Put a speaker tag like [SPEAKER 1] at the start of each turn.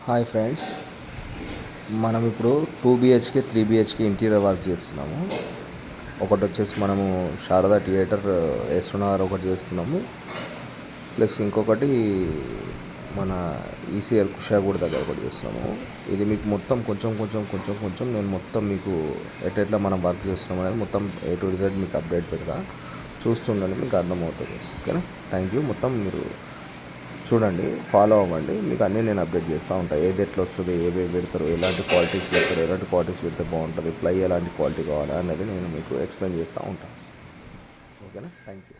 [SPEAKER 1] Hi friends, మనం ఇప్పుడు 2 BHK 3 BHK interior work చేస్తున్నాము. ఒకటి వచ్చేసి మనము శారదా థియేటర్ ఎస్ఆర్ఆర్ ఒకటి చేస్తున్నాము, ప్లస్ ఇంకొకటి మన ఈసీఎల్ కుషాగూడ దగ్గర ఒకటి చేస్తున్నాము. ఇది మీకు మొత్తం కొంచెం నేను మొత్తం మీకు ఎట్లా మనం వర్క్ చేస్తున్నాం అనేది మొత్తం A to Z మీకు అప్డేట్ పెడతా, చూస్తుండండి, మీకు అర్థమవుతుంది. ఓకేనా? Thank you. మొత్తం మీరు చూడండి, ఫాలో అవ్వండి, మీకు అన్నీ నేను అప్డేట్ చేస్తూ ఉంటాను. ఏది ఎట్లా వస్తుంది, ఏవేవి పెడతారు, ఎలాంటి క్వాలిటీస్ పెడితే బాగుంటుంది, ప్లై ఎలాంటి క్వాలిటీ కావాలా అనేది నేను మీకు ఎక్స్ప్లెయిన్ చేస్తూ ఉంటాను. ఓకేనా? Thank you.